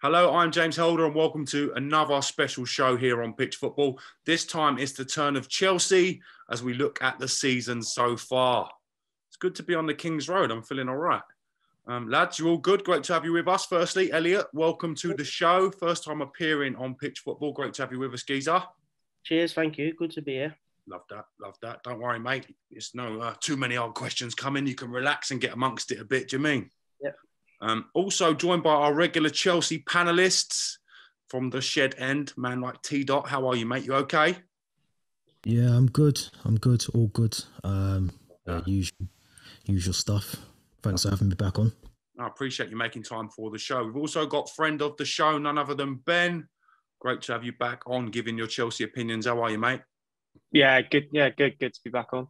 Hello, I'm James Holder and welcome to another special show here on Pitch Football. This time it's the turn of Chelsea as we look at the season so far. It's good to be on the King's Road. I'm feeling all right. Lads, you're all good. Great to have you with us. Firstly, Elliot, welcome to the show. First time appearing on Pitch Football. Great to have you with us, Geezer. Cheers, thank you. Good to be here. Love that. Don't worry, mate. It's no too many old questions coming. You can relax and get amongst it a bit. Do you mean? Yep. Also joined by our regular Chelsea panellists from the shed end, man like T Dot. How are you, mate? You okay? Yeah, I'm good. All good. Usual stuff. Thanks for having me back on. I appreciate you making time for the show. We've also got friend of the show, none other than Ben. Great to have you back on, giving your Chelsea opinions. How are you, mate? Yeah, good. Yeah, good. Good to be back on.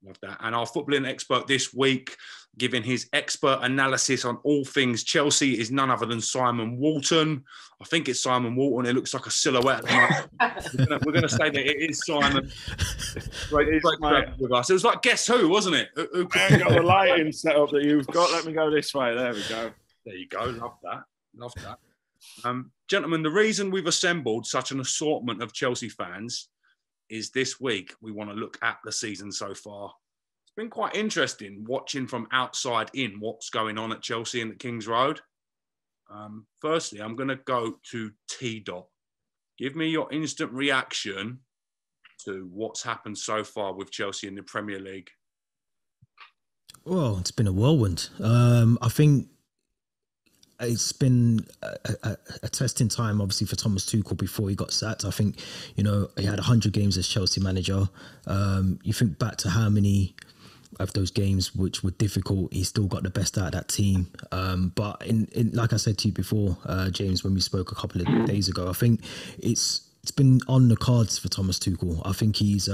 Love that. And our footballing expert this week, giving his expert analysis on all things Chelsea, is none other than Simon Walton. I think it's Simon Walton. It looks like a silhouette. We're going to say that it is Simon. Great to have you with us. It was like Guess Who, wasn't it? I ain't got the lighting set up that you've got. Let me go this way. There we go. There you go. Love that. Gentlemen, the reason we've assembled such an assortment of Chelsea fans is this week we want to look at the season so far. It's been quite interesting watching from outside in what's going on at Chelsea and at King's Road. Firstly, I'm going to go to T Dot. Give me your instant reaction to what's happened so far with Chelsea in the Premier League. Well, it's been a whirlwind. I think it's been a testing time, obviously, for Thomas Tuchel before he got sacked. I think, he had 100 games as Chelsea manager. You think back to how many of those games which were difficult, he still got the best out of that team. But in like I said to you before, James, when we spoke a couple of days ago, I think it's been on the cards for Thomas Tuchel. I think he's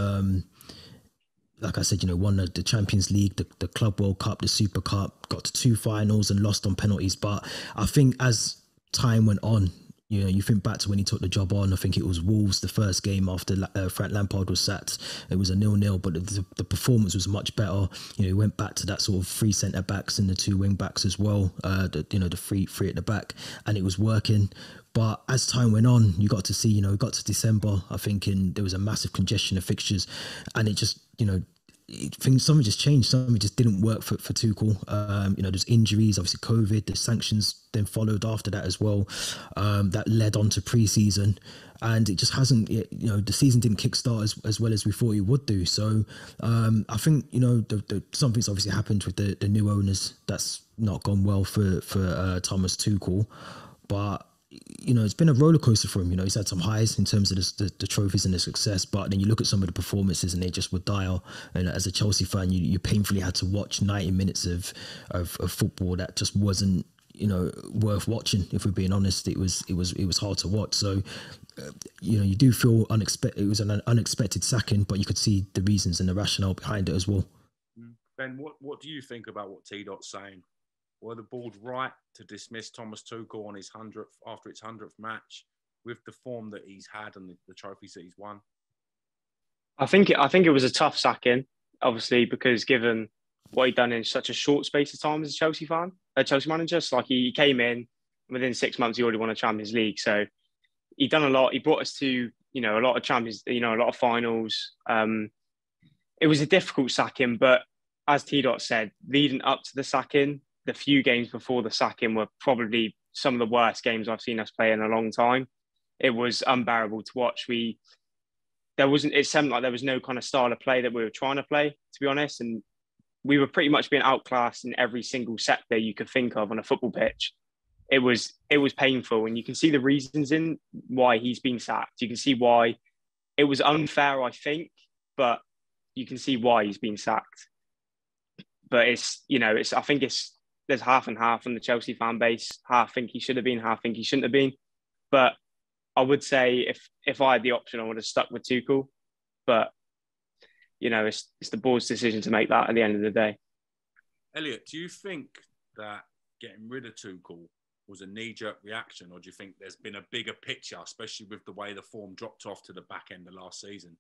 like I said, won the Champions League, the Club World Cup, the Super Cup, got to 2 finals and lost on penalties. But I think as time went on, you think back to when he took the job on. I think it was Wolves, the first game after Frank Lampard was sacked. It was a 0-0, but the performance was much better. He went back to that sort of 3 centre backs and the 2 wing backs as well. The three at the back, and it was working. But as time went on, you got to see, it got to December, I think, and there was a massive congestion of fixtures, and it just, something just changed. Something just didn't work for Tuchel. There's injuries, obviously COVID, the sanctions then followed after that as well. That led on to pre-season, and it just hasn't, the season didn't kickstart as well as we thought it would do. So I think, something's obviously happened with the new owners. That's not gone well for Thomas Tuchel, but it's been a roller coaster for him. He's had some highs in terms of the trophies and the success, but then you look at some of the performances and they just were dire. And as a Chelsea fan, you painfully had to watch 90 minutes of football that just wasn't, worth watching. If we're being honest, it was hard to watch. So, you do feel unexpected. It was an unexpected sacking, but you could see the reasons and the rationale behind it as well. Ben, what do you think about what T Dot's saying? Were the board right to dismiss Thomas Tuchel on his 100th after its 100th match with the form that he's had and the trophies that he's won? I think it was a tough sacking, obviously, because given what he'd done in such a short space of time as a Chelsea manager. So, like, he came in within 6 months, he already won a Champions League. So he'd done a lot. He brought us to, a lot of Champions, a lot of finals. It was a difficult sacking, but as T Dot said, leading up to the sacking, the few games before the sacking were probably some of the worst games I've seen us play in a long time. It was unbearable to watch. It seemed like there was no kind of style of play that we were trying to play, to be honest. And we were pretty much being outclassed in every single sector you could think of on a football pitch. It was painful. And you can see the reasons in why he's been sacked. You can see why it was unfair, I think, but you can see why he's been sacked. But I think there's half and half on the Chelsea fan base. Half think he should have been, half think he shouldn't have been. But I would say if I had the option, I would have stuck with Tuchel. But, it's the board's decision to make that at the end of the day. Elliot, do you think that getting rid of Tuchel was a knee-jerk reaction, or do you think there's been a bigger picture, especially with the way the form dropped off to the back end of last season?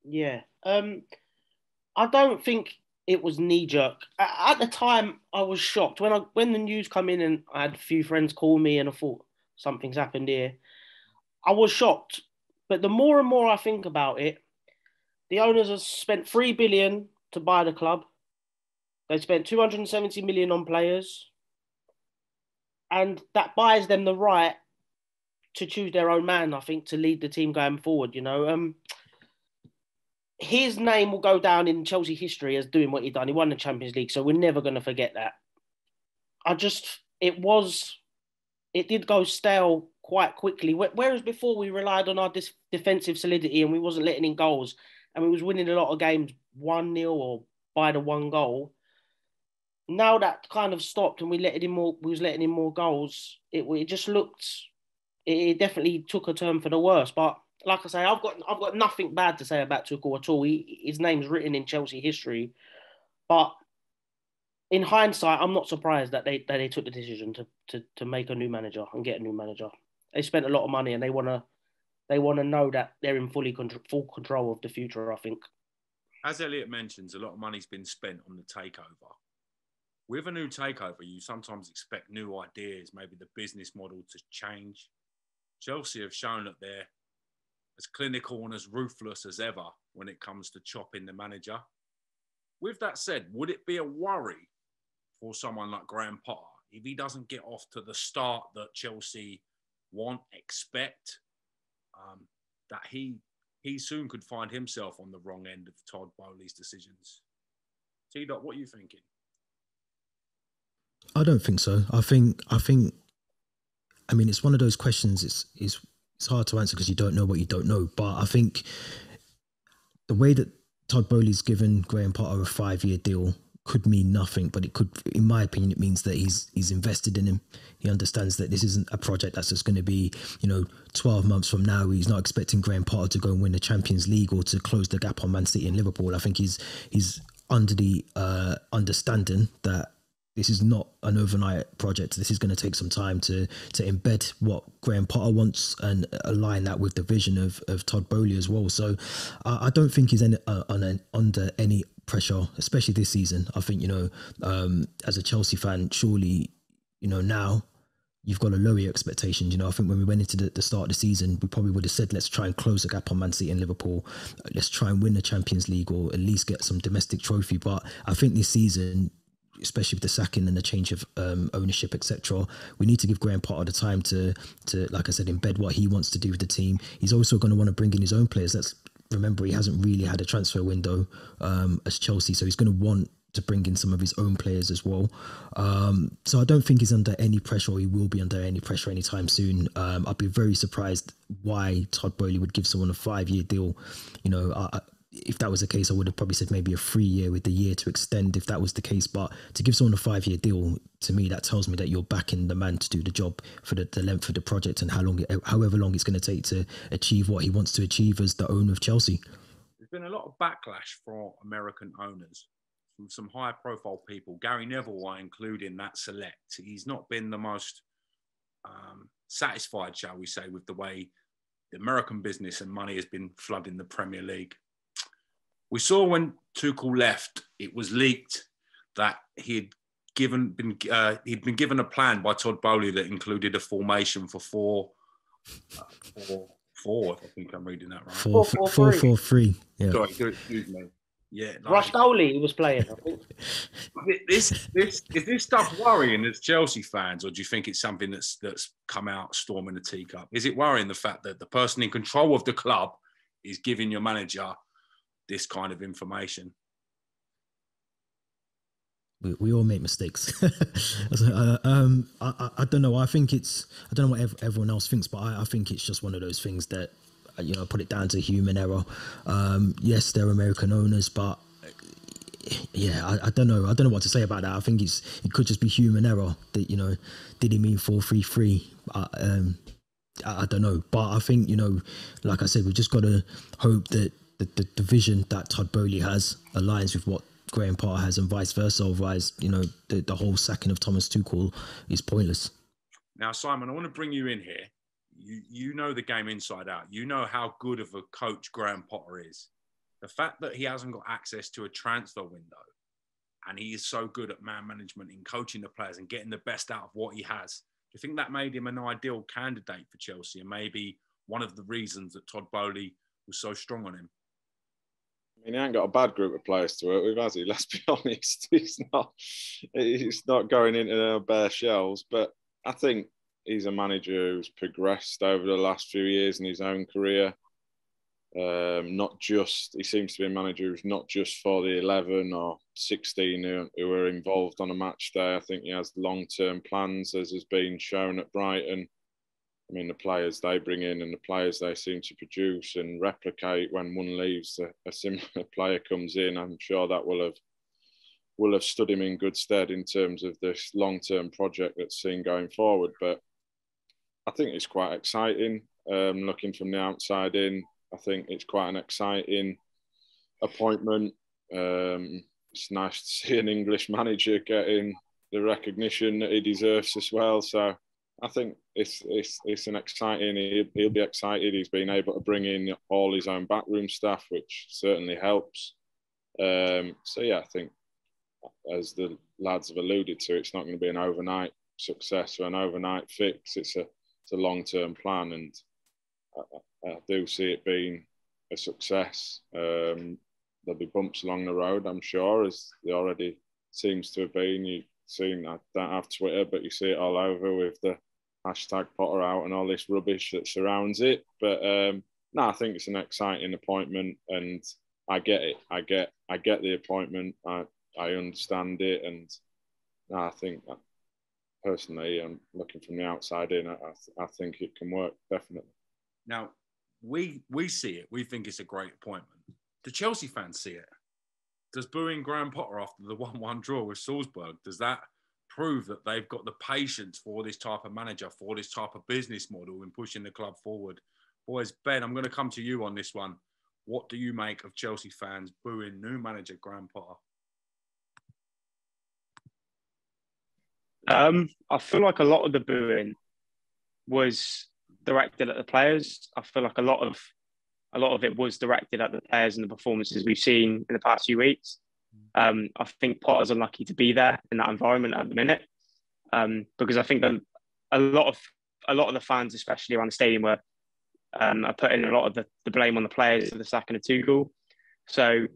Yeah. I don't think it was knee jerk. At the time, I was shocked when the news come in, and I had a few friends call me, and I thought something's happened here. I was shocked, but the more and more I think about it, the owners have spent 3 billion to buy the club. They spent 270 million on players, and that buys them the right to choose their own man, I think, to lead the team going forward. His name will go down in Chelsea history as doing what he done. He won the Champions League, so we're never going to forget that. It did go stale quite quickly. Whereas before we relied on our defensive solidity and we wasn't letting in goals, and we was winning a lot of games 1-0 or by the one goal. Now that kind of stopped, and we was letting in more goals. It just looked. It definitely took a turn for the worse. But like I say, I've got nothing bad to say about Tuchel at all. His name's written in Chelsea history. But in hindsight, I'm not surprised that they took the decision to make a new manager and get a new manager. They spent a lot of money, and they want to know that they're in full control of the future, I think. As Elliot mentions, a lot of money's been spent on the takeover. With a new takeover, you sometimes expect new ideas, maybe the business model to change. Chelsea have shown that they're as clinical and as ruthless as ever when it comes to chopping the manager. With that said, would it be a worry for someone like Graham Potter if he doesn't get off to the start that Chelsea expect, that he soon could find himself on the wrong end of Todd Bowley's decisions? T-Dot, what are you thinking? I don't think so. I mean, it's one of those questions. It's hard to answer because you don't know what you don't know. But I think the way that Todd Bowley's given Graham Potter a 5-year deal could mean nothing, but it could, in my opinion, it means that he's invested in him. He understands that this isn't a project that's just going to be, 12 months from now. He's not expecting Graham Potter to go and win the Champions League or to close the gap on Man City and Liverpool. I think he's under the understanding that this is not an overnight project. This is going to take some time to embed what Graham Potter wants and align that with the vision of Todd Bowley as well. So I don't think he's under any pressure, especially this season. I think, as a Chelsea fan, surely, now you've got to lower your expectations. I think when we went into the start of the season, we probably would have said, let's try and close the gap on Man City and Liverpool. Let's try and win the Champions League or at least get some domestic trophy. But I think this season, especially with the sacking and the change of ownership, etc., we need to give Graham Potter the time to, like I said, embed what he wants to do with the team. He's also going to want to bring in his own players. Let's remember, he hasn't really had a transfer window as Chelsea, so he's going to want to bring in some of his own players as well. So I don't think he's under any pressure, or he will be under any pressure anytime soon. I'd be very surprised why Todd Bowley would give someone a 5-year deal. If that was the case, I would have probably said maybe a 3-year with the year to extend if that was the case. But to give someone a 5-year deal, to me, that tells me that you're backing the man to do the job for the length of the project and however long it's going to take to achieve what he wants to achieve as the owner of Chelsea. There's been a lot of backlash for American owners from some high-profile people. Gary Neville, I include in that select. He's not been the most satisfied, shall we say, with the way the American business and money has been flooding the Premier League. We saw when Tuchel left, it was leaked that he'd been given a plan by Todd Bowley that included a formation for 4-4-4. I think I'm reading that right. 4-4-3. Yeah. Sorry, excuse me. Yeah, Rush Dowley was playing, I think. Is this stuff worrying as Chelsea fans, or do you think it's something that's come out storming the teacup? Is it worrying the fact that the person in control of the club is giving your manager this kind of information? We all make mistakes. I don't know. I don't know what everyone else thinks, but I think it's just one of those things that, put it down to human error. Yes, they're American owners, but yeah, I don't know. I don't know what to say about that. I think it could just be human error. That, did he mean 4-3-3? I don't know. But I think, like I said, we've just got to hope that the vision that Todd Bowley has aligns with what Graham Potter has and vice versa. Otherwise, the whole sacking of Thomas Tuchel is pointless. Now, Simon, I want to bring you in here. You know the game inside out. You know how good of a coach Graham Potter is. The fact that he hasn't got access to a transfer window and he is so good at man management in coaching the players and getting the best out of what he has. Do you think that made him an ideal candidate for Chelsea, and maybe one of the reasons that Todd Bowley was so strong on him? I mean, he ain't got a bad group of players to work with, has he? Let's be honest. He's not going into their bare shells. But I think he's a manager who's progressed over the last few years in his own career. He seems to be a manager who's not just for the 11 or 16 who are involved on a match day. I think he has long-term plans, as has been shown at Brighton. I mean, the players they bring in and the players they seem to produce and replicate when one leaves, a similar player comes in. I'm sure that will have stood him in good stead in terms of this long-term project that's seen going forward. But I think it's quite exciting. Looking from the outside in, I think it's quite an exciting appointment. It's nice to see an English manager getting the recognition that he deserves as well. So I think it's an exciting. He'll be excited. He's been able to bring in all his own backroom staff, which certainly helps. So yeah, I think as the lads have alluded to, it's not going to be an overnight success or an overnight fix. It's a long-term plan, and I do see it being a success. There'll be bumps along the road, I'm sure, as there already seems to have been. You've seen, I don't have Twitter, but you see it all over with the hashtag Potter out and all this rubbish that surrounds it. But no, I think it's an exciting appointment, and I get it. I get the appointment. I understand it, and no, I think that personally, I'm looking from the outside in. I think it can work, definitely. Now, we see it. We think it's a great appointment. Do Chelsea fans see it? Does booing Graham Potter after the 1-1 draw with Salzburg, does that prove that they've got the patience for this type of manager, for this type of business model in pushing the club forward? Boys, Ben, I'm going to come to you on this one. What do you make of Chelsea fans booing new manager Graham Potter? I feel like a lot of the booing was directed at the players. I feel like a lot of it was directed at the players and the performances we've seen in the past few weeks. I think Potter's unlucky to be there in that environment at the minute, because I think that a lot of the fans, especially around the stadium, are putting a lot of the blame on the players for the sacking of Tuchel. So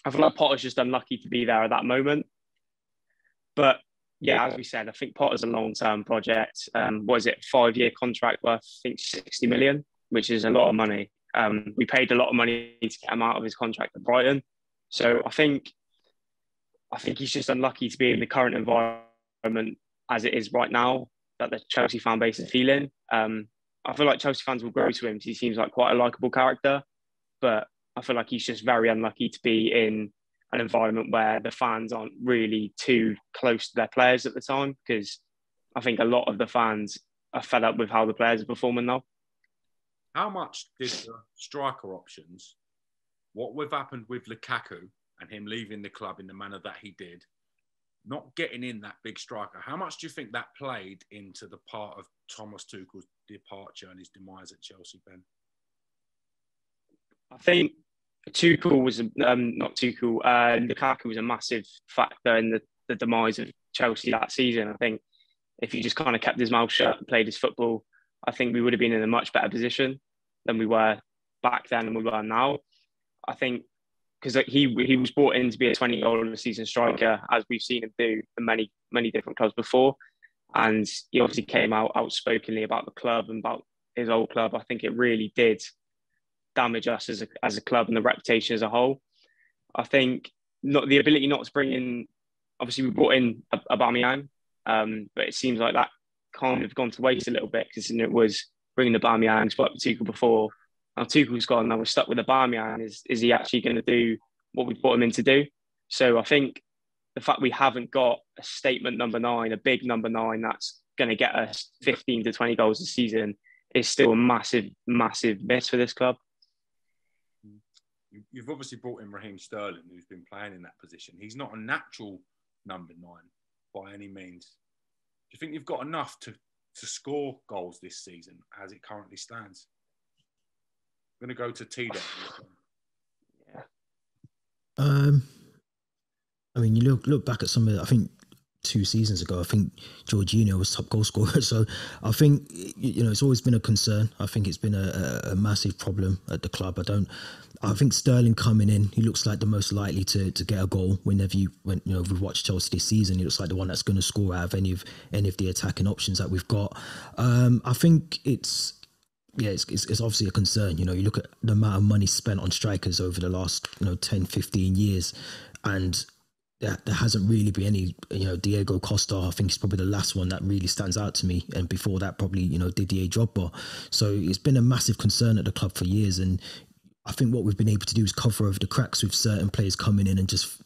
I feel like Potter's just unlucky to be there at that moment. But yeah, as we said, I think Potter's a long-term project. Was it 5-year contract worth, I think, 60 million, which is a lot of money. We paid a lot of money to get him out of his contract at Brighton. So I think he's just unlucky to be in the current environment as it is right now that the Chelsea fan base is feeling. I feel like Chelsea fans will grow to him because he seems like quite a likeable character, but I feel like he's just very unlucky to be in an environment where the fans aren't really too close to their players at the time, because I think a lot of the fans are fed up with how the players are performing now. How much did the striker options, what we've happened with Lukaku and him leaving the club in the manner that he did, not getting in that big striker, how much do you think that played into the part of Thomas Tuchel's departure and his demise at Chelsea, Ben? I think Tuchel was Lukaku was a massive factor in the demise of Chelsea that season. I think if he just kind of kept his mouth shut and played his football, I think we would have been in a much better position than we were back then and we were now. I think because he was brought in to be a 20-goal-a-season striker, as we've seen him do in many, many different clubs before. And he obviously came out outspokenly about the club and about his old club. I think it really did damage us as a club and the reputation as a whole. I think not the ability not to bring in, obviously we brought in Aubameyang, but it seems like that kind of gone to waste a little bit, because it was bringing the Aubameyang, spoke with Tuchel before. Now Tuchel's gone, now we're stuck with Aubameyang. Is he actually going to do what we brought him in to do? So I think the fact we haven't got a statement number 9, a big number 9 that's going to get us 15 to 20 goals a season is still a massive, massive miss for this club. You've obviously brought in Raheem Sterling, who's been playing in that position. He's not a natural number 9 by any means. Do you think you've got enough to score goals this season as it currently stands? I'm going to go to Tito. Yeah. I mean, you look back at some of, I think 2 seasons ago, I think Jorginho was top goal scorer. So I think, it's always been a concern. I think it's been a massive problem at the club. I think Sterling coming in, he looks like the most likely to get a goal whenever we've watched Chelsea this season. He looks like the one that's going to score out of any of the attacking options that we've got. I think it's obviously a concern. You look at the amount of money spent on strikers over the last 10, 15 years, and there hasn't really been any. Diego Costa, I think, is probably the last one that really stands out to me, and before that probably Didier Drogba. So it's been a massive concern at the club for years, and I think what we've been able to do is cover over the cracks with certain players coming in and just,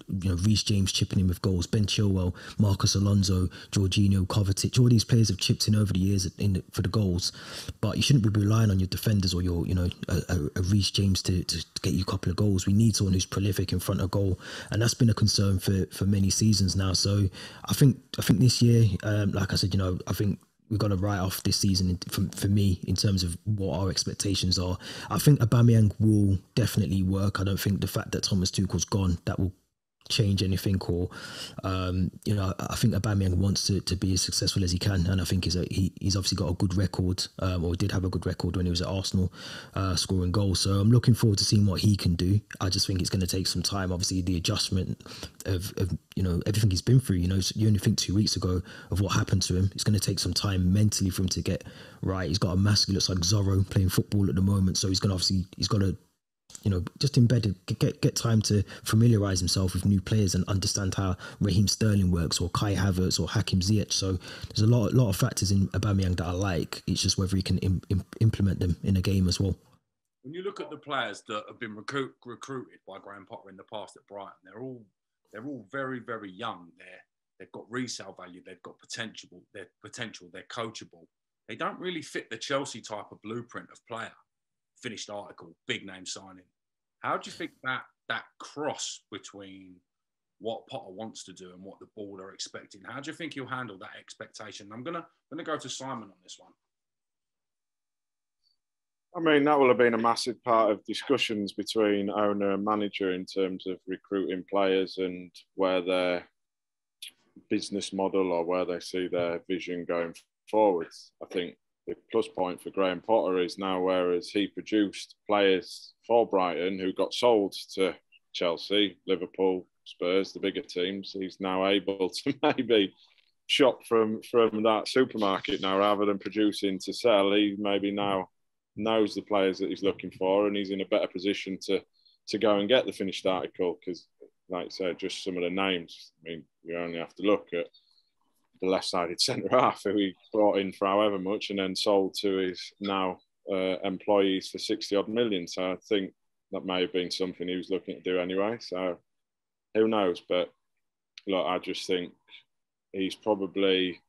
Reece James chipping in with goals, Ben Chilwell, Marcus Alonso, Jorginho, Kovacic, all these players have chipped in over the years for the goals. But you shouldn't be relying on your defenders or your, a Reece James to get you a couple of goals. We need someone who's prolific in front of goal. And that's been a concern for many seasons now. So I think this year, like I said, I think we've got to write off this season for me in terms of what our expectations are. I think Aubameyang will definitely work. I don't think the fact that Thomas Tuchel's gone, that will change anything, or I think Aubameyang wants to be as successful as he can, and I think he's obviously got a good record, or did have a good record when he was at Arsenal, scoring goals. So I'm looking forward to seeing what he can do. I just think it's going to take some time. Obviously, the adjustment of everything he's been through. You only think 2 weeks ago of what happened to him. It's going to take some time mentally for him to get right. He's got a mask. He looks like Zorro playing football at the moment. So he's got to just embedded, get time to familiarise himself with new players and understand how Raheem Sterling works, or Kai Havertz, or Hakim Ziyech. So there's a lot of factors in Aubameyang that I like. It's just whether he can implement them in a game as well. When you look at the players that have been recruited by Graham Potter in the past at Brighton, they're all very, very young. They've got resale value. They've got potential. They're coachable. They don't really fit the Chelsea type of blueprint of player. Finished article, big name signing. How do you think that cross between what Potter wants to do and what the board are expecting? How do you think he'll handle that expectation? I'm gonna go to Simon on this one. I mean, that will have been a massive part of discussions between owner and manager in terms of recruiting players and where their business model or where they see their vision going forwards. I think the plus point for Graham Potter is now, whereas he produced players for Brighton who got sold to Chelsea, Liverpool, Spurs, the bigger teams, he's now able to maybe shop from that supermarket now, rather than producing to sell. He maybe now knows the players that he's looking for, and he's in a better position to go and get the finished article, because, like I said, just some of the names, I mean, you only have to look at the left-sided centre-half who he brought in for however much and then sold to his now employees for 60-odd million. So I think that may have been something he was looking to do anyway. So who knows? But look, I just think he's probably,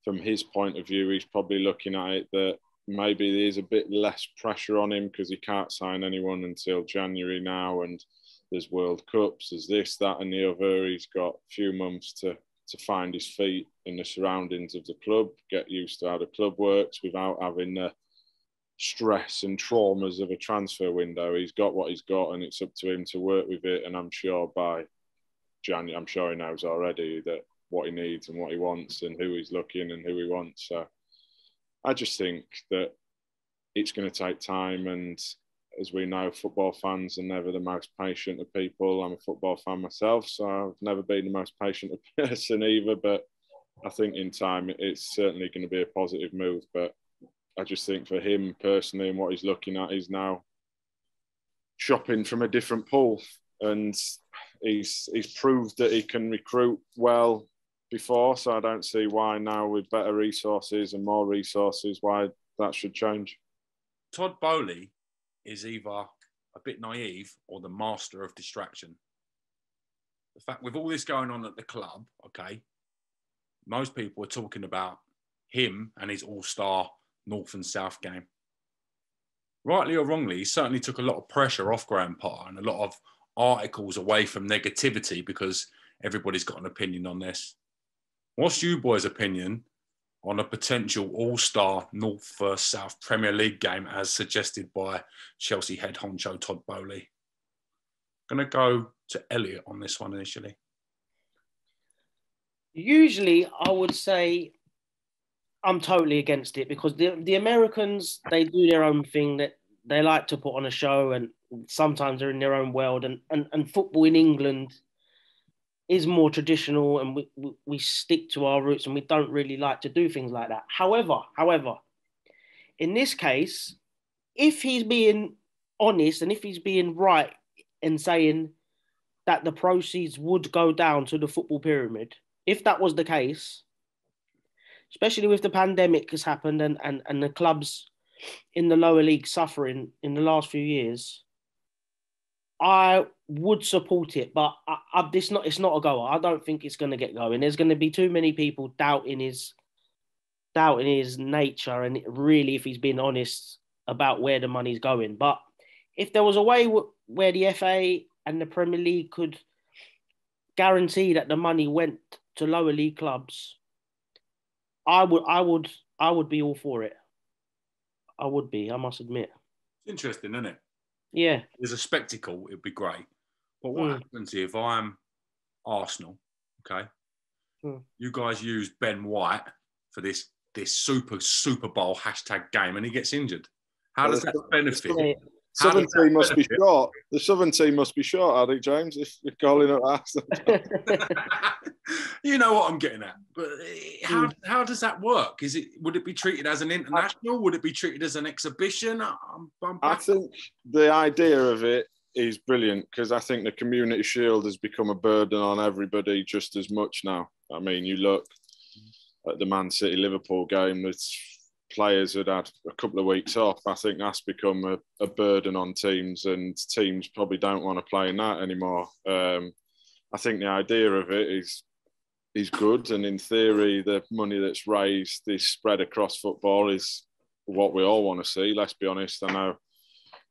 from his point of view, he's probably looking at it that maybe there's a bit less pressure on him because he can't sign anyone until January now, and there's World Cups, there's this, that and the other. He's got a few months to find his feet in the surroundings of the club, get used to how the club works without having the stress and traumas of a transfer window. He's got what he's got, and it's up to him to work with it. And I'm sure by January, I'm sure he knows already that what he needs and what he wants and who he's looking and who he wants. So I just think that it's going to take time, and as we know, football fans are never the most patient of people. I'm a football fan myself, so I've never been the most patient of person either. But I think in time, it's certainly going to be a positive move. But I just think for him personally and what he's looking at, he's now shopping from a different pool. And he's proved that he can recruit well before. So I don't see why now, with better resources and more resources, why that should change. Todd Boehly is either a bit naive or the master of distraction. The fact, with all this going on at the club, okay, most people are talking about him and his all-star North and South game. Rightly or wrongly, he certainly took a lot of pressure off Graham Potter and a lot of articles away from negativity, because everybody's got an opinion on this. What's you boys' opinion on a potential all-star North vs South Premier League game as suggested by Chelsea head honcho Todd Boehly? Going to go to Elliot on this one initially? Usually, I would say I'm totally against it because the Americans, they do their own thing, that they like to put on a show, and sometimes they're in their own world. And football in England is more traditional, and we stick to our roots, and we don't really like to do things like that. However, in this case, if he's being honest and if he's being right in saying that the proceeds would go down to the football pyramid, if that was the case, especially with the pandemic has happened and the clubs in the lower league suffering in the last few years, I would support it, but it's not a goer. I don't think it's going to get going. There's going to be too many people doubting his nature, and really, if he's being honest about where the money's going. But if there was a way where the FA and the Premier League could guarantee that the money went to lower league clubs, I would be all for it. I would be, I must admit. It's interesting, isn't it? Yeah. There's a spectacle, it'd be great. But what happens if I'm Arsenal, okay? You guys use Ben White for this Super Bowl hashtag game and he gets injured. How does that benefit? Southern team must be short. The Southern team must be short, Harry James, if you're calling it Arsenal. You know what I'm getting at. But how does that work? Would it be treated as an international? Would it be treated as an exhibition? I think the idea of it is brilliant because I think the Community Shield has become a burden on everybody just as much now. I mean, you look at the Man City-Liverpool game, it's players had a couple of weeks off. I think that's become a burden on teams, and teams probably don't want to play in that anymore. I think the idea of it is good, and in theory, the money that's raised is spread across football is what we all want to see. Let's be honest. I know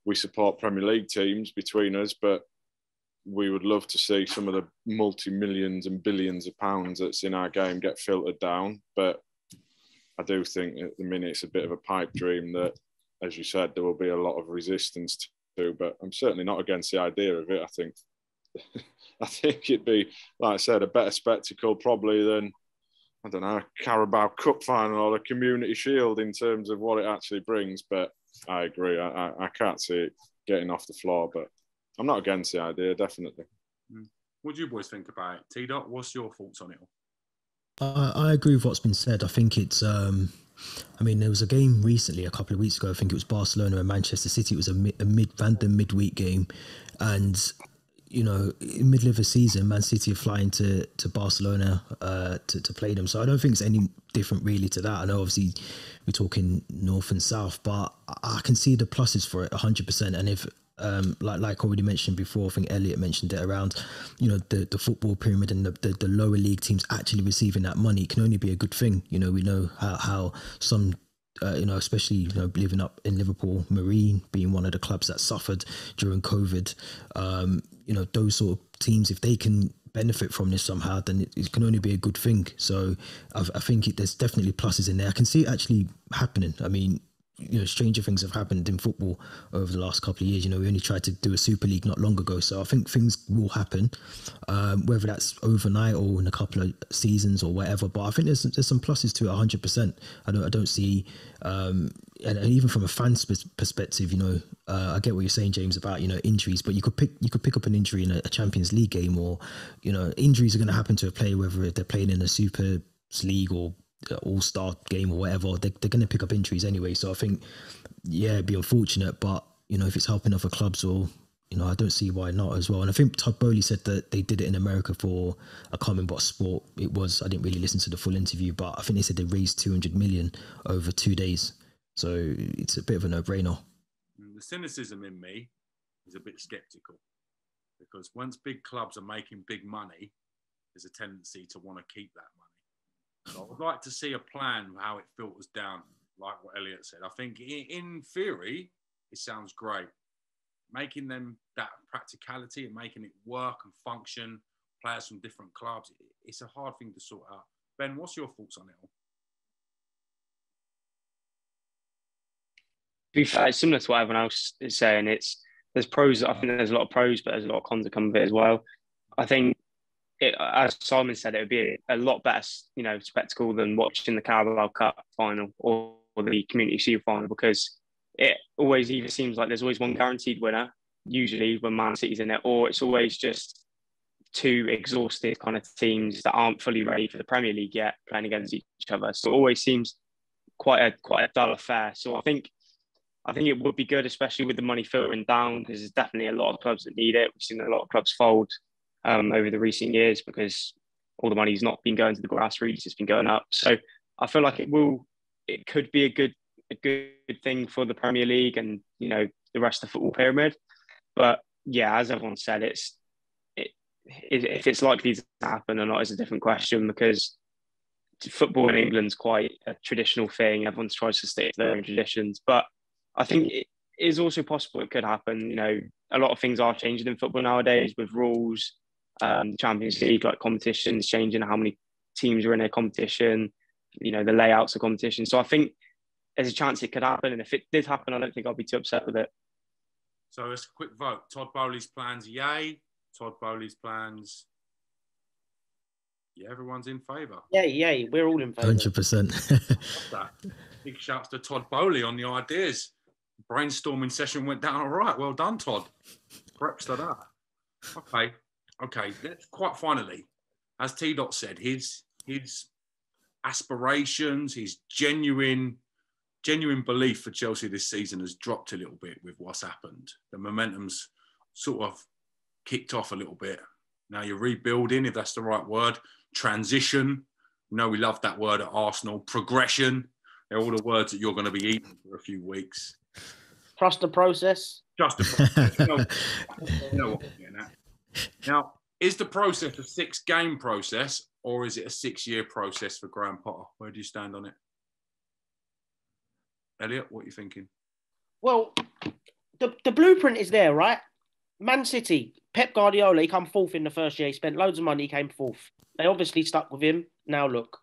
we support Premier League teams between us, but we would love to see some of the multi-millions and billions of pounds that's in our game get filtered down. But I do think at the minute it's a bit of a pipe dream that, as you said, there will be a lot of resistance to. But I'm certainly not against the idea of it. I think it'd be, like I said, a better spectacle probably than, I don't know, a Carabao Cup final or a Community Shield in terms of what it actually brings. But I agree. I can't see it getting off the floor, but I'm not against the idea, definitely. What do you boys think about it? T-Dot, what's your thoughts on it all? I agree with what's been said. I think it's, I mean, there was a game recently, a couple of weeks ago, I think it was Barcelona and Manchester City. It was a random midweek game. And, you know, in the middle of the season, Man City are flying to Barcelona to play them. So I don't think it's any different really to that. I know obviously we're talking north and south, but I can see the pluses for it 100%. And if, like already mentioned before, I think Elliot mentioned it around, you know, the football pyramid and the lower league teams actually receiving that money can only be a good thing. You know, we know how some, you know, especially, you know, living up in Liverpool, Marine being one of the clubs that suffered during COVID, you know, those sort of teams, if they can benefit from this somehow, then it can only be a good thing. So I think there's definitely pluses in there. I can see it actually happening. I mean, you know, stranger things have happened in football over the last couple of years. You know, we only tried to do a Super League not long ago, so I think things will happen, whether that's overnight or in a couple of seasons or whatever. But I think there's some pluses to it 100%. I don't see, and even from a fan's perspective, you know, I get what you're saying, James, about, you know, injuries, but you could pick up an injury in a Champions League game, or, you know, injuries are going to happen to a player whether they're playing in a Super League or all-star game or whatever. They're going to pick up injuries anyway. So I think, yeah, it'd be unfortunate, but, you know, if it's helping other clubs, or, you know, I don't see why not as well. And I think Todd Bowley said that they did it in America for, I can't remember what sport it was. I didn't really listen to the full interview, but I think they said they raised 200 million over 2 days. So it's a bit of a no-brainer. The cynicism in me is a bit sceptical, because once big clubs are making big money, there's a tendency to want to keep that money. So I would like to see a plan of how it filters down, like what Elliot said. I think in theory, it sounds great. Making them that practicality and making it work and function, players from different clubs, it's a hard thing to sort out. Ben, what's your thoughts on it all? To be fair, it's similar to what everyone else is saying. It's there's pros. I think there's a lot of pros, but there's a lot of cons that come with it as well. I think, as Simon said, it would be a lot better, spectacle than watching the Carabao Cup final or the Community Shield final, because it always either seems like there's always one guaranteed winner, usually when Man City's in it, or it's always just two exhausted kind of teams that aren't fully ready for the Premier League yet, playing against each other. So it always seems quite a dull affair. So I think it would be good, especially with the money filtering down, because there's definitely a lot of clubs that need it. We've seen a lot of clubs fold over the recent years because all the money's not been going to the grassroots; it's been going up. So I feel like it could be a good thing for the Premier League and the rest of the football pyramid. But yeah, as everyone said, if it's likely to happen or not is a different question, because football in England's quite a traditional thing. Everyone tries to stick to their own traditions, but I think it is also possible it could happen. A lot of things are changing in football nowadays with rules, Champions League, like competitions changing, how many teams are in a competition, the layouts of competition. So I think there's a chance it could happen. And if it did happen, I don't think I'll be too upset with it. So it's a quick vote. Todd Boehly's plans, yay. Todd Boehly's plans. Yeah, everyone's in favour. Yeah, we're all in favour. 100%. Big shouts to Todd Boehly on the ideas. Brainstorming session went down all right. Well done, Todd. Preps to that. Okay. Let's quite finally, as T. Dot said, his aspirations, his genuine belief for Chelsea this season has dropped a little bit with what's happened. The momentum's sort of kicked off a little bit. Now you're rebuilding, if that's the right word. Transition. We love that word at Arsenal. Progression. They're all the words that you're going to be eating for a few weeks. Trust the process. Just the process. You know what I'm getting at. Now, is the process a 6-game process or is it a 6-year process for Graham Potter? Where do you stand on it? Elliot, what are you thinking? Well, the blueprint is there, right? Man City, Pep Guardiola, he came fourth in the first year. He spent loads of money, he came fourth. They obviously stuck with him. Now look,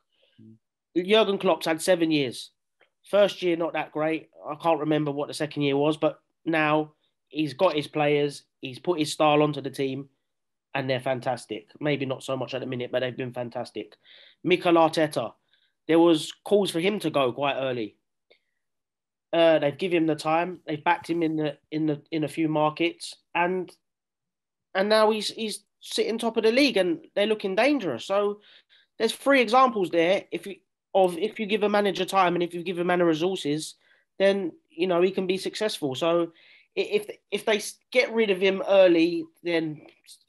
Jurgen Klopp's had 7 years. First year, not that great. I can't remember what the second year was, but now he's got his players. He's put his style onto the team, and they're fantastic. Maybe not so much at the minute, but they've been fantastic. Mikel Arteta, there was calls for him to go quite early. They've given him the time. They've backed him in a few markets, and now he's sitting top of the league, and they're looking dangerous. So there's 3 examples there. If you give a manager time and if you give a manager resources, then he can be successful. So if they get rid of him early, then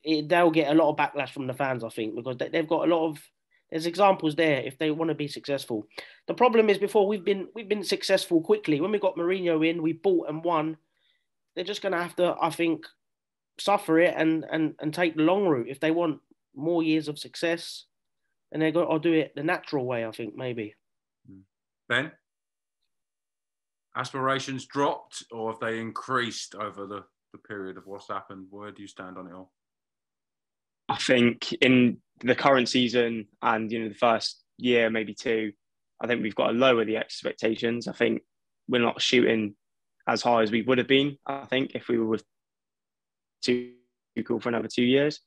they'll get a lot of backlash from the fans, I think, because they've got a lot of. There's examples there if they want to be successful. The problem is before we've been successful quickly. When we got Mourinho in, we bought and won. They're just going to have to, I think, suffer it and take the long route if they want more years of success. And they've got to do it the natural way, I think, maybe. Ben? Aspirations dropped or have they increased over the period of what's happened? Where do you stand on it all? I think in the current season and the first year, maybe 2, I think we've got to lower the expectations. I think we're not shooting as high as we would have been, I think, if we were with Tuchel for another 2 years.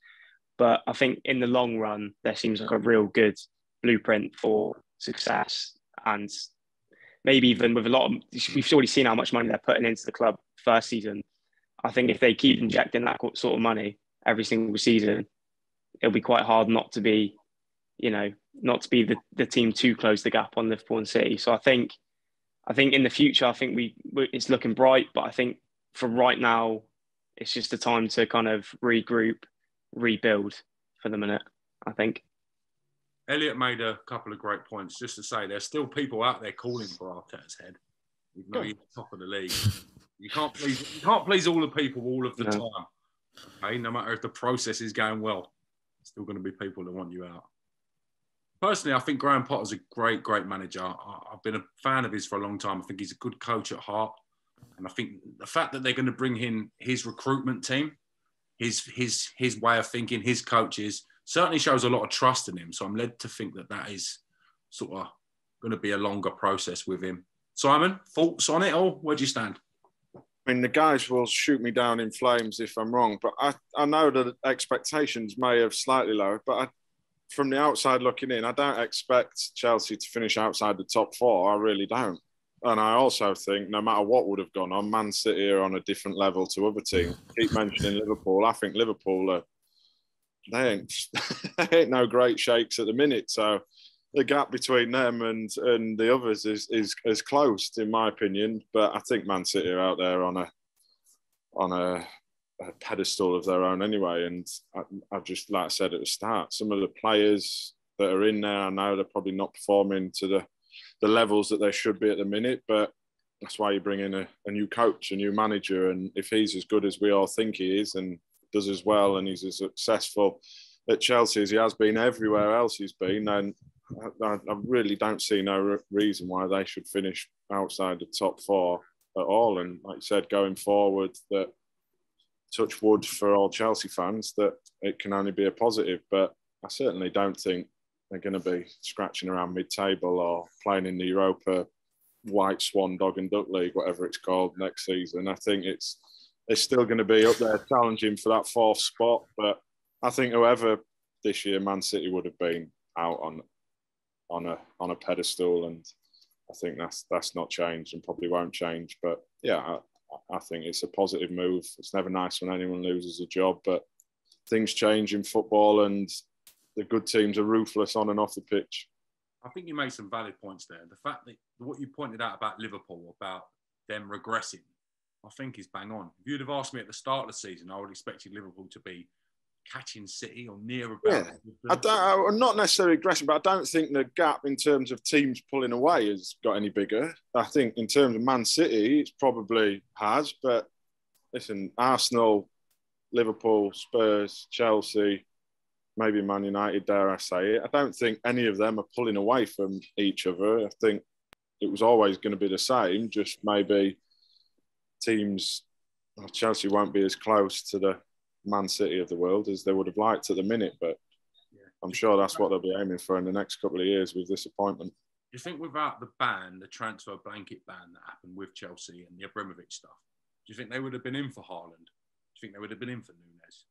But I think in the long run, there seems like a real good blueprint for success. And maybe even with a lot of, we've already seen how much money they're putting into the club first season. I think if they keep injecting that sort of money every single season, it'll be quite hard not to be, not to be the team to close the gap on Liverpool and City. So I think in the future, I think it's looking bright. But I think for right now, it's just a time to kind of regroup, rebuild for the minute, I think. Elliot made a couple of great points. Just to say, there's still people out there calling for Arteta's head, even though he's top of the league. You can't please all the people all of the time. Okay, no matter if the process is going well, there's still going to be people that want you out. Personally, I think Graham Potter's a great manager. I've been a fan of his for a long time. I think he's a good coach at heart. And I think the fact that they're going to bring in his recruitment team, his way of thinking, his coaches, certainly shows a lot of trust in him. So I'm led to think that is sort of going to be a longer process with him. Simon, thoughts on it all? Where do you stand? I mean, the guys will shoot me down in flames if I'm wrong, but I know that expectations may have slightly lowered, but from the outside looking in, I don't expect Chelsea to finish outside the top four. I really don't. And I also think no matter what would have gone on, Man City are on a different level to other teams. Keep mentioning Liverpool. I think Liverpool they ain't no great shakes at the minute. So the gap between them and the others is close, in my opinion. But I think Man City are out there on a pedestal of their own anyway. And I've just, like I said at the start, some of the players that are in there, I know they're probably not performing to the levels that they should be at the minute, but that's why you bring in a new coach, a new manager. And if he's as good as we all think he is and does as well, and he's as successful at Chelsea as he has been everywhere else he's been, then I really don't see no reason why they should finish outside the top four at all. And like you said, going forward, that touch wood for all Chelsea fans, that it can only be a positive. But I certainly don't think they're going to be scratching around mid-table or playing in the Europa White Swan Dog and Duck League, whatever it's called, next season. I think it's still going to be up there challenging for that fourth spot. But I think whoever this year, Man City would have been out on a pedestal, and I think that's not changed and probably won't change. But yeah, I think it's a positive move. It's never nice when anyone loses a job, but things change in football, and the good teams are ruthless on and off the pitch. I think you made some valid points there. The fact that what you pointed out about Liverpool, about them regressing, I think is bang on. If you'd have asked me at the start of the season, I would have expected Liverpool to be catching City or near about. Yeah. I'm not necessarily aggressive, but I don't think the gap in terms of teams pulling away has got any bigger. I think in terms of Man City, it probably has. But listen, Arsenal, Liverpool, Spurs, Chelsea, maybe Man United, dare I say it, I don't think any of them are pulling away from each other. I think it was always going to be the same, just maybe teams, Chelsea won't be as close to the Man City of the world as they would have liked at the minute, but I'm sure that's what they'll be aiming for in the next couple of years with this appointment. Do you think without the ban, the transfer blanket ban that happened with Chelsea and the Abramovich stuff, do you think they would have been in for Haaland? Do you think they would have been in for Nunes?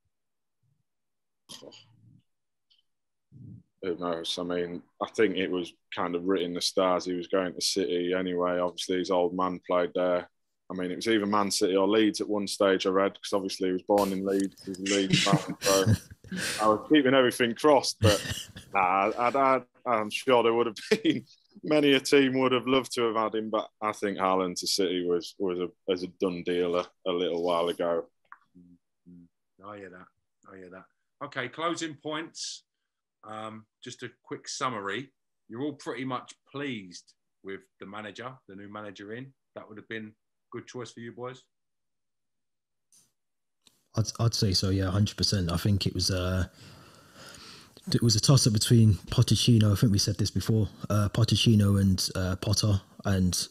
Who knows? I mean, I think it was kind of written in the stars he was going to City anyway. Obviously, his old man played there. I mean, it was either Man City or Leeds at one stage, I read, because obviously he was born in Leeds. He's a Leeds fan, so I was keeping everything crossed. But I'm sure there would have been many a team would have loved to have had him. But I think Haaland to City was a done deal a little while ago. I hear that. Okay, closing points. Just a quick summary. You're all pretty much pleased with the manager, the new manager in. That would have been good choice for you boys? I'd say so, yeah, 100%. I think it was a toss-up between Pochettino, I think we said this before, Pochettino and Potter, and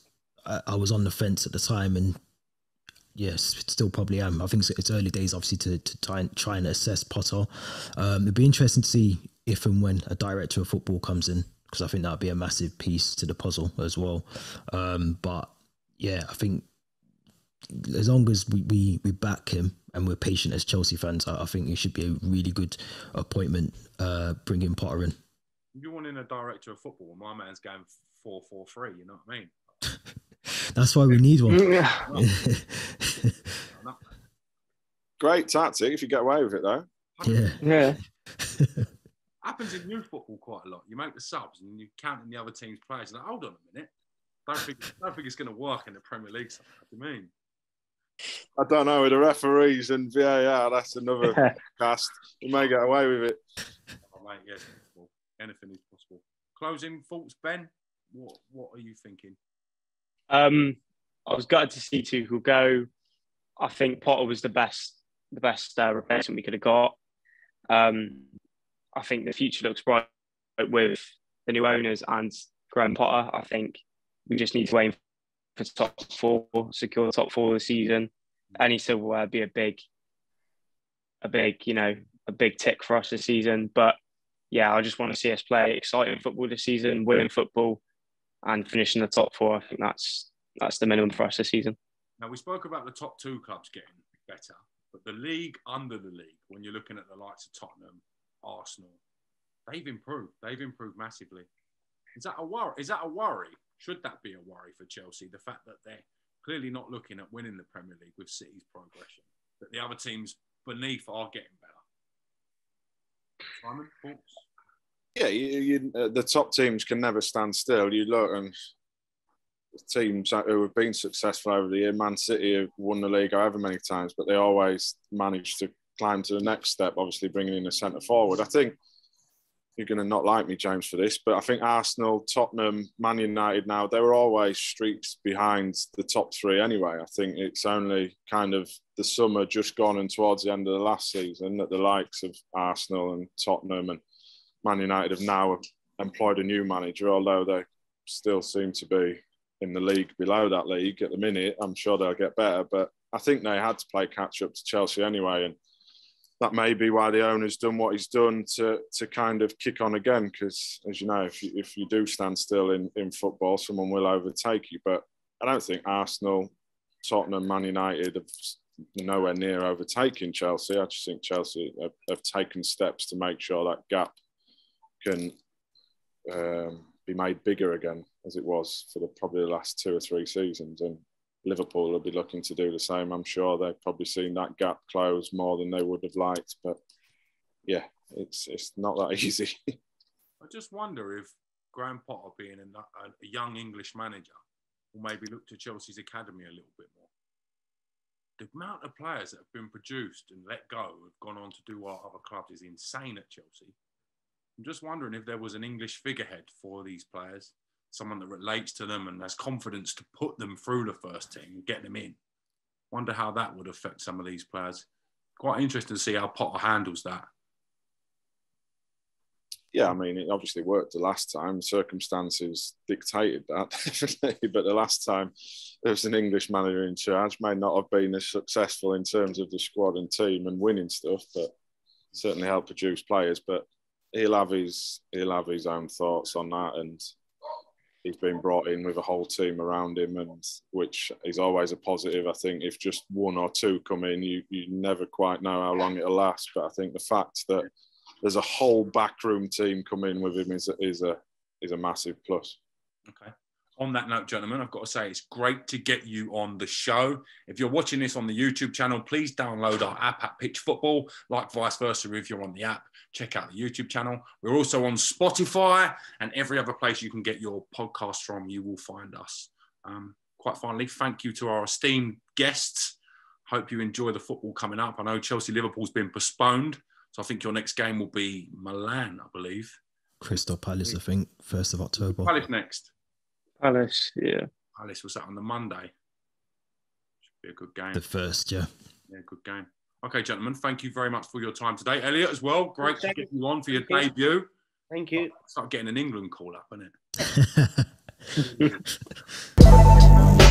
I was on the fence at the time, and yes, still probably am. I think it's early days, obviously, to try and assess Potter. It'd be interesting to see if and when a director of football comes in, because I think that would be a massive piece to the puzzle as well. But yeah, I think as long as we back him and we're patient as Chelsea fans, I think it should be a really good appointment, bringing Potter in. You want in a director of football, my man's going 4-4-3, you know what I mean? That's why we need one. Great tactic if you get away with it, though. Yeah. Happens in youth football quite a lot. You make the subs and you count in the other team's players. And like, hold on a minute. Don't think it's going to work in the Premier League. What do you mean? I don't know, with the referees and VAR, that's another cast. You may get away with it. Oh, mate, yes, anything is possible. Closing thoughts, Ben? What are you thinking? I was gutted to see Tuchel go. I think Potter was the best replacement we could have got. I think the future looks bright with the new owners and Graham Potter. I think we just need to aim for top four, secure the top four of the season. And he still will be a big tick for us this season. But yeah, I just want to see us play exciting football this season, winning football, and finishing the top four. I think that's the minimum for us this season. Now, we spoke about the top 2 clubs getting better, but the league under the league, when you're looking at the likes of Tottenham, Arsenal, they've improved. They've improved massively. Is that a worry? Should that be a worry for Chelsea? The fact that they're clearly not looking at winning the Premier League with City's progression, that the other teams beneath are getting better. Simon, thoughts? Yeah, the top teams can never stand still. You look and teams who have been successful over the year, Man City have won the league however many times, but they always manage to climb to the next step, obviously bringing in a centre forward. I think you're going to not like me, James, for this, but I think Arsenal, Tottenham, Man United now, they were always streaks behind the top 3 anyway. I think it's only kind of the summer just gone and towards the end of the last season that the likes of Arsenal and Tottenham and Man United have now employed a new manager, although they still seem to be in the league below that league at the minute. I'm sure they'll get better, but I think they had to play catch up to Chelsea anyway, and that may be why the owner's done what he's done to kind of kick on again. Because as you know, if you do stand still in football, someone will overtake you. But I don't think Arsenal, Tottenham, Man United have nowhere near overtaking Chelsea. I just think Chelsea have taken steps to make sure that gap can be made bigger again, as it was for probably the last 2 or 3 seasons. And Liverpool will be looking to do the same. I'm sure they've probably seen that gap close more than they would have liked. But yeah, it's not that easy. I just wonder if Graham Potter, being a young English manager, will maybe look to Chelsea's academy a little bit more. The amount of players that have been produced and let go have gone on to do what other clubs is insane at Chelsea. I'm just wondering if there was an English figurehead for these players, someone that relates to them and has confidence to put them through the first team and get them in. Wonder how that would affect some of these players. Quite interesting to see how Potter handles that. Yeah, I mean, it obviously worked the last time. Circumstances dictated that, definitely. But the last time there was an English manager in charge, may not have been as successful in terms of the squad and team and winning stuff, but certainly helped produce players. But he'll have his own thoughts on that, and he's been brought in with a whole team around him, and which is always a positive. I think if just 1 or 2 come in, you never quite know how long it'll last. But I think the fact that there's a whole backroom team coming with him is a massive plus. Okay. On that note, gentlemen, I've got to say it's great to get you on the show. If you're watching this on the YouTube channel, please download our app at Pitch Football. Like vice versa, if you're on the app, check out the YouTube channel. We're also on Spotify and every other place you can get your podcast from. You will find us. Quite finally, thank you to our esteemed guests. Hope you enjoy the football coming up. I know Chelsea-Liverpool's been postponed, so I think your next game will be Milan, I believe. Crystal Palace, I think, 1st of October. Palace next. Palace, yeah. Palace was that on the Monday. Should be a good game. The 1st, yeah. Yeah, good game. Okay, gentlemen, thank you very much for your time today. Elliot as well, great to get you on for your debut. Thank you. Start getting an England call up, isn't it?